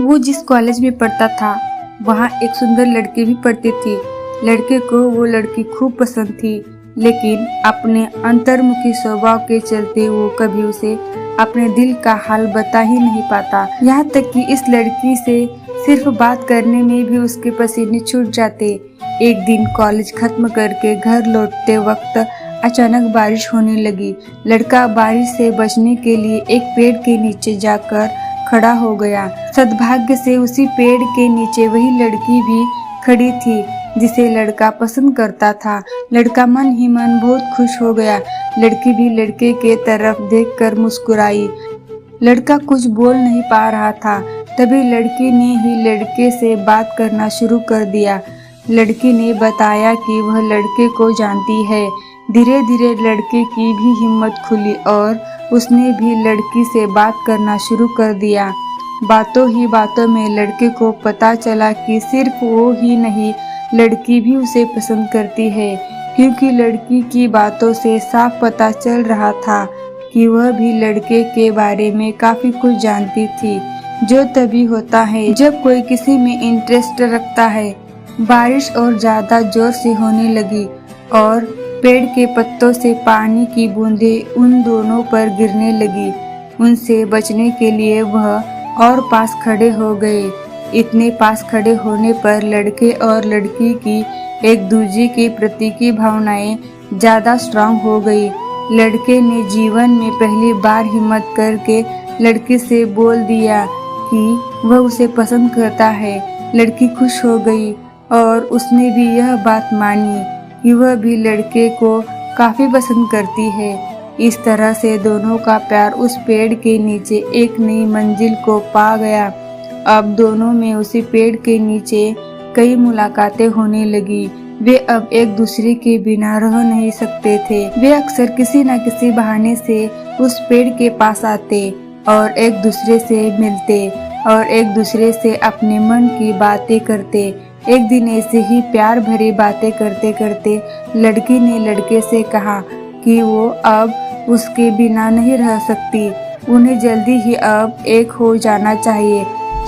वो जिस कॉलेज में पढ़ता था वहाँ एक सुंदर लड़की भी पढ़ती थी। लड़के को वो लड़की खूब पसंद थी, लेकिन अपने अंतर्मुखी स्वभाव के चलते वो कभी उसे अपने दिल का हाल बता ही नहीं पाता। यहाँ तक कि इस लड़की से सिर्फ बात करने में भी उसके पसीने छूट जाते। एक दिन कॉलेज खत्म करके घर लौटते वक्त अचानक बारिश होने लगी। लड़का बारिश से बचने के लिए एक पेड़ के नीचे जाकर खड़ा हो गया। सद्भाग्य से उसी पेड़ के नीचे वही लड़की भी खड़ी थी जिसे लड़का पसंद करता था। लड़का मन ही मन बहुत खुश हो गया। लड़की भी लड़के के तरफ देखकर मुस्कुराई। लड़का कुछ बोल नहीं पा रहा था, तभी लड़की ने ही लड़के से बात करना शुरू कर दिया। लड़की ने बताया कि वह लड़के को जानती है। धीरे धीरे लड़के की भी हिम्मत खुली और उसने भी लड़की से बात करना शुरू कर दिया। बातों ही बातों में लड़के को पता चला कि सिर्फ वो ही नहीं, लड़की भी उसे पसंद करती है, क्योंकि लड़की की बातों से साफ पता चल रहा था कि वह भी लड़के के बारे में काफी कुछ जानती थी, जो तभी होता है जब कोई किसी में इंटरेस्ट रखता है। बारिश और ज्यादा जोर से होने लगी और पेड़ के पत्तों से पानी की बूंदें उन दोनों पर गिरने लगी। उनसे बचने के लिए वह और पास खड़े हो गए। इतने पास खड़े होने पर लड़के और लड़की की एक दूसरे के प्रति की भावनाएं ज्यादा स्ट्रांग हो गई। लड़के ने जीवन में पहली बार हिम्मत करके लड़की से बोल दिया कि वह उसे पसंद करता है। लड़की खुश हो गई और उसने भी यह बात मानी कि वह भी लड़के को काफी पसंद करती है। इस तरह से दोनों का प्यार उस पेड़ के नीचे एक नई मंजिल को पा गया। अब दोनों में उसी पेड़ के नीचे कई मुलाकातें होने लगी। वे अब एक दूसरे के बिना रह नहीं सकते थे। वे अक्सर किसी न किसी बहाने से उस पेड़ के पास आते और एक दूसरे से मिलते और एक दूसरे से अपने मन की बातें करते। एक दिन ऐसे ही प्यार भरी बातें करते करते लड़की ने लड़के से कहा कि वो अब उसके बिना नहीं रह सकती। उन्हें जल्दी ही अब एक हो जाना चाहिए,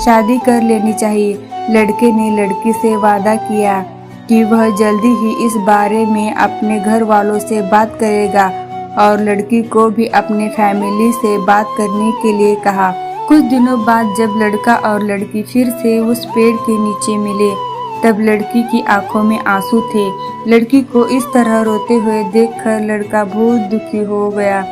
शादी कर लेनी चाहिए। लड़के ने लड़की से वादा किया कि वह जल्दी ही इस बारे में अपने घर वालों से बात करेगा और लड़की को भी अपने फैमिली से बात करने के लिए कहा। कुछ दिनों बाद जब लड़का और लड़की फिर से उस पेड़ के नीचे मिले, तब लड़की की आंखों में आंसू थे। लड़की को इस तरह रोते हुए देखकर लड़का बहुत दुखी हो गया।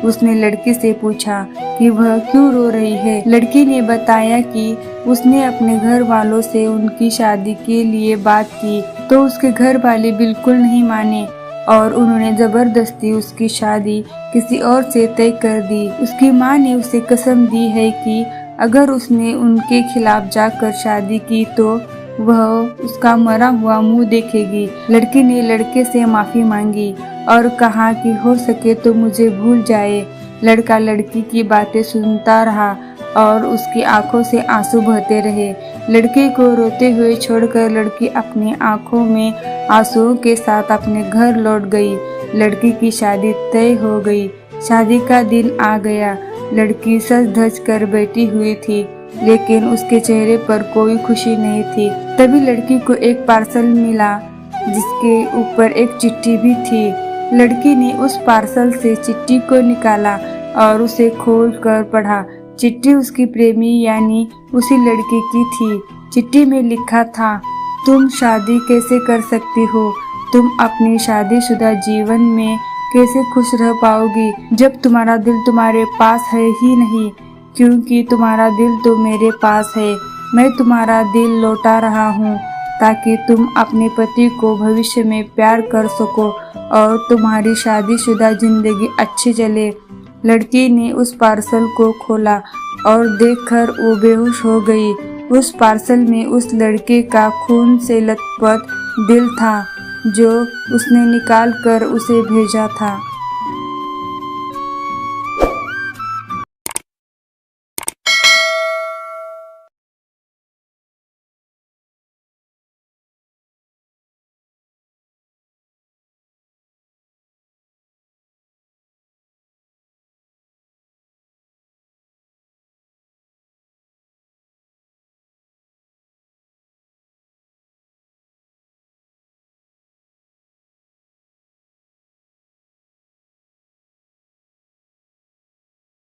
उसने लड़की से पूछा कि वह क्यों रो रही है। लड़की ने बताया कि उसने अपने घर वालों से उनकी शादी के लिए बात की तो उसके घर वाले बिल्कुल नहीं माने और उन्होंने जबरदस्ती उसकी शादी किसी और से तय कर दी। उसकी माँ ने उसे कसम दी है कि अगर उसने उनके खिलाफ जाकर शादी की तो वह उसका मरा हुआ मुंह देखेगी। लड़की ने लड़के से माफी मांगी और कहा कि हो सके तो मुझे भूल जाए। लड़का लड़की की बातें सुनता रहा और उसकी आंखों से आंसू बहते रहे। लड़के को रोते हुए छोड़कर लड़की अपनी आंखों में आंसुओं के साथ अपने घर लौट गई। लड़की की शादी तय हो गई। शादी का दिन आ गया। लड़की सज धज कर बैठी हुई थी, लेकिन उसके चेहरे पर कोई खुशी नहीं थी। तभी लड़की को एक पार्सल मिला जिसके ऊपर एक चिट्ठी भी थी। लड़की ने उस पार्सल से चिट्ठी को निकाला और उसे खोलकर पढ़ा। चिट्ठी उसकी प्रेमी यानी उसी लड़की की थी। चिट्ठी में लिखा था, तुम शादी कैसे कर सकती हो? तुम अपनी शादीशुदा जीवन में कैसे खुश रह पाओगी जब तुम्हारा दिल तुम्हारे पास है ही नहीं, क्योंकि तुम्हारा दिल तो मेरे पास है। मैं तुम्हारा दिल लौटा रहा हूँ ताकि तुम अपने पति को भविष्य में प्यार कर सको और तुम्हारी शादीशुदा जिंदगी अच्छी चले। लड़की ने उस पार्सल को खोला और देखकर वो बेहोश हो गई। उस पार्सल में उस लड़के का खून से लथपथ दिल था जो उसने निकाल कर उसे भेजा था।